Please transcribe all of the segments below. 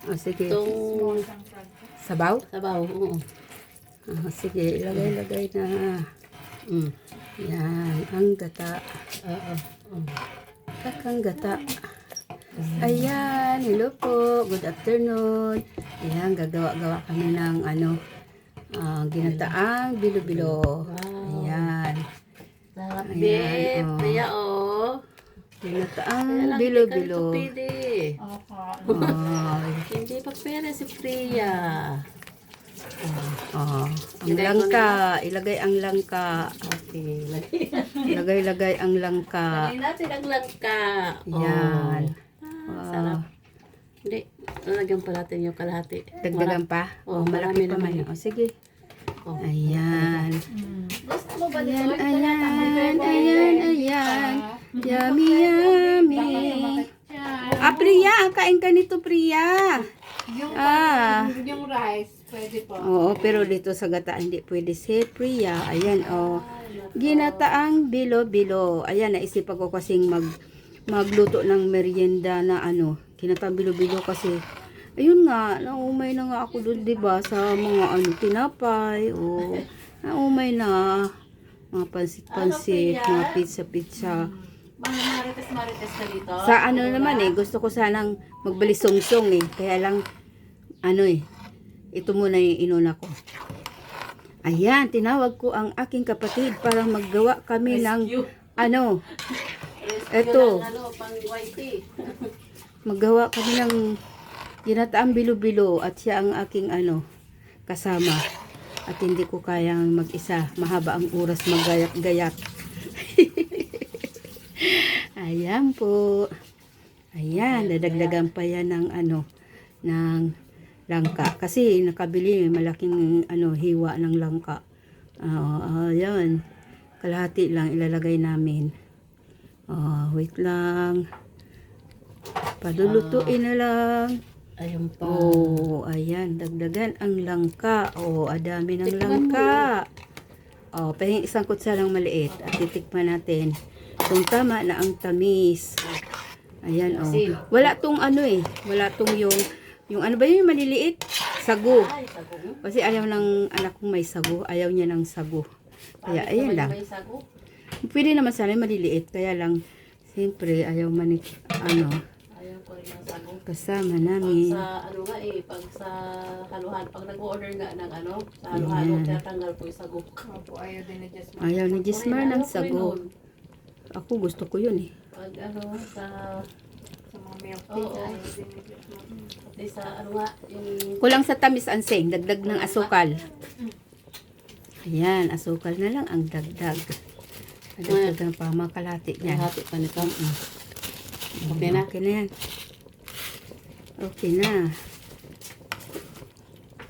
O, sige. Itong Sabaw? sabaw. Oo. O, sige, ilagay-lagay na. Yan, ang gata. Oo. Kakang gata. Ayan, hello po. Good afternoon. Ayan, gagawa-gawa kami ng ginataang bilo-bilo. Wow. Ayan. Sarap, Ayan, babe. oh. Kaya, oh. Ginataang Kaya lang, bilo-bilo. hindi Ay. Hindi pa pera si Priya. Ang Lagay ko langka. Ilagay ang langka. Okay. Ilagay-lagay ang langka. Lagay natin ang langka. Yan. Sarap. Hindi. Lalagyan pa natin yung kalahati. Dagdagan pa? Oh, Malaki marami pa man. naman. O, sige. Oh. Ayan. Gusto mo ba Ayan, nito? ayan. Yummy, yummy. Priya, kain ka nito, Priya. Yung rice, pwede po. Oo, pero dito sa gata hindi pwede si Priya. Ayan, ginataang bilo-bilo. Ayan, naisipan ko kasing magluto ng merienda na ginataang bilo-bilo kasi ayun nga, naumay na nga ako doon, 'di ba, sa mga tinapay o naumay na mga pansit-pansit, mga pizza-pizza. Mga marites na dito. Sa naman gusto ko sanang magbalisong-song kaya lang ito muna yung inuna ko. Ayan, tinawag ko ang aking kapatid para maggawa kami ng eto. Pang whitey. Maggawa kami ng ginataang bilo-bilo at siya ang aking kasama. At hindi ko kayang mag-isa. Mahaba ang oras maggayak-gayak. Ayan po. Ayan, dadagdagan pa yan ng ng langka. Kasi nakabili malaking hiwa ng langka. Ayan. Kalahati lang ilalagay namin. Wait lang. Padulutuin na lang. Ayun pa. Ayan, dagdagan ang langka. Adami ng langka. Pahing isang kutsalang maliit at titikman natin. Kung tama na ang tamis. Ayan, wala tong wala tong yung ba yung maliliit? Sago. Ay, sago. Kasi ayaw ng anak kong may sago. Ayaw niya ng sago. Kaya, ayan lang. May sago. Pwede naman sana maliliit. Kaya lang, siyempre, ayaw Ayaw ko rin ng sago. kasama Pag namin. sa pag sa haluhan, pag nag-order nga ng sa haluhan, tinatanggal po yung sago. Opo, ayaw din ni Jasmine. Ayaw ni Gismar ng Ayaw ko rin sago. nun. Ako gusto ko yun Pag sa Sa mga milk tea, Oo. ayaw din ni Jasmine. pati sa yung Kulang sa tamis anseng, dagdag ng asukal. Ayan, asukal na lang ang dagdag. Dagdagan pa mga kalahati niya. hati pa nito. Okay na? Okay na yan. Okay na.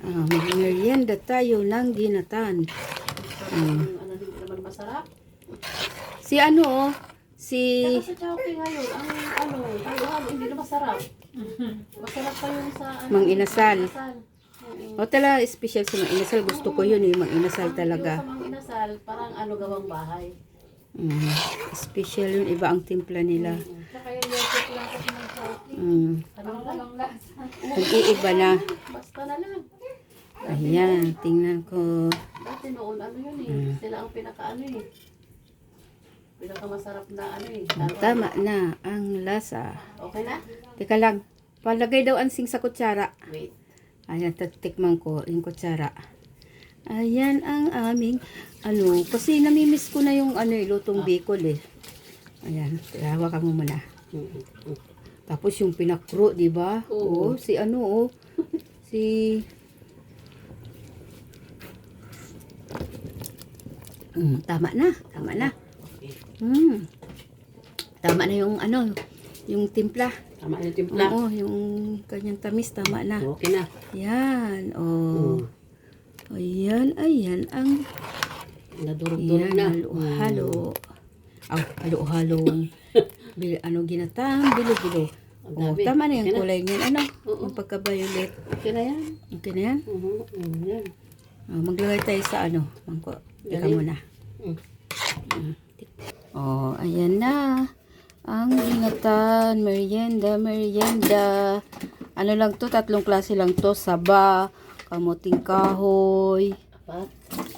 Mag-merienda tayo ng ginatan. Hindi naman masarap. Si si Saka sa Chowking ngayon, ang haluhan, hindi na masarap. Masarap pa yung sa Mang Inasal. Oo. O tala, special sa Mang Inasal. Gusto ko yun Mang Inasal talaga. Yung sa Mang Inasal, parang gawang bahay. Special yun. Iba ang timpla nila. Saka yung yogurt lang kasi ng Chowking. Parang Walang lasa. Nag-iiba na. Basta na lang. Ayan, tingnan ko. Dati noon, sila ang pinakamasarap na Tama na ang lasa. Okay na? Teka lang. Palagay daw ansing sa kutsara. Wait. Ayan, tatikman ko yung kutsara. Ayan ang aming kasi namimiss ko na yung lutong bicol Ayan, hawakan mo muna. Tapos yung pinakro, di ba? Oo. Si si tama na. Okay. Tama na yung yung timpla. Tama yung timpla. Oo, yung kanyang tamis, tama na. Okay na. Yan, Ayan ang Nadurog-durog na. halo-halo. Halo-halong ginatang bilo-bilo. Ang dami. Tama na yung Okay na. kulay niyan. Oo. Yung pagka-violet. Okay na yan. Okay na yan? Yan. Maglagay tayo sa mangko. Teka Dali. muna. Ayan na. Ang ginatan, merienda. Ano lang to, 3 klase lang to. Saba, kamuting kahoy,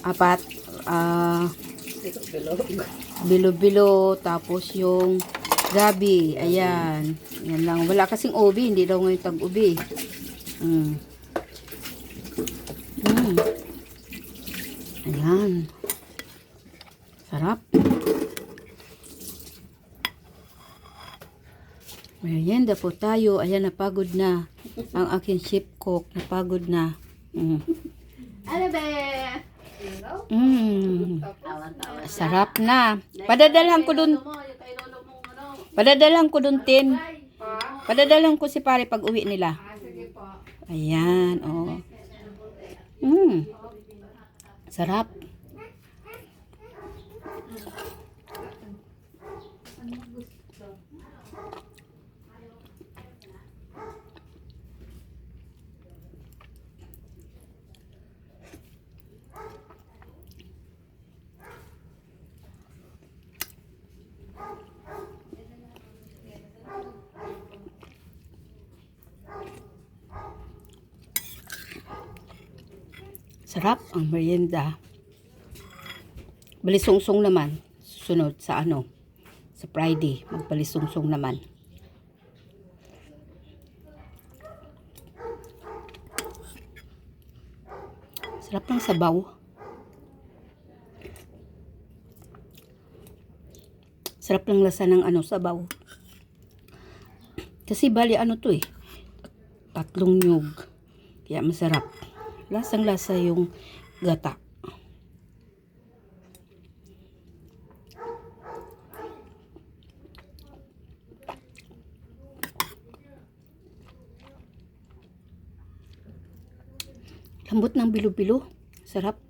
Apat. 4, Bilog. bilo-bilo, tapos yung gabi. Ayan. Yan lang. Wala kasing ubi. Hindi daw ngayon tag-ubi. Mm. Mm. Ayan. Sarap. Merienda po tayo. Ayan, napagod na. Ang aking chef cook, napagod na. Mm. Ano be? Mm. Tawan-tawan. Sarap na. Padadalhan ko dun. Yung kay lolo mong ano. Padadalhan ko dun, Tin. Padadalhan ko si pare pag uwi nila. Sige po. Ayan, oh. Sarap. Sarap ang merienda. Balisungsong naman. Sunod sa ano? Sa Friday. Magbalisungsong naman. Sarap ng sabaw. Sarap ng lasa ng ano, sabaw. Kasi bali ano to eh. 3 nyug. Kaya masarap. Lasang lasa yung gata. Lambot ng bilo-bilo. Sarap.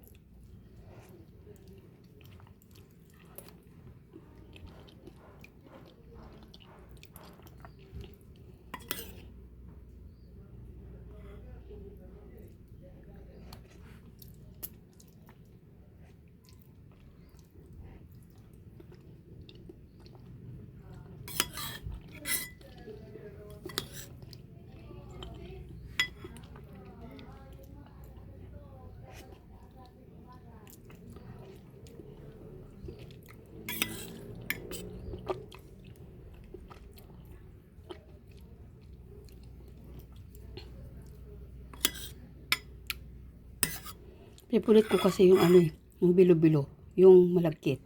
Favorite ko kasi yung ano eh, yung bilo-bilo, yung malagkit,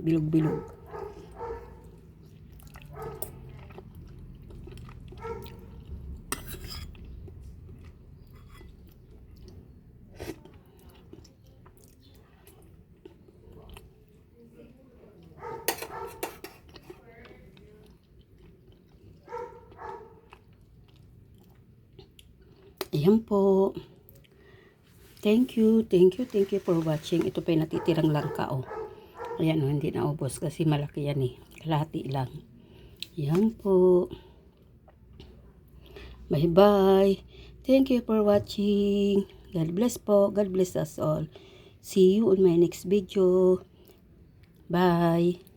bilog-bilog. Ayan po. Thank you for watching. Ito pa yung natitirang langka, oh. Ayan, oh, hindi naubos kasi malaki yan eh. Kalahati lang. Ayan po. Bye-bye. Thank you for watching. God bless po. God bless us all. See you on my next video. Bye.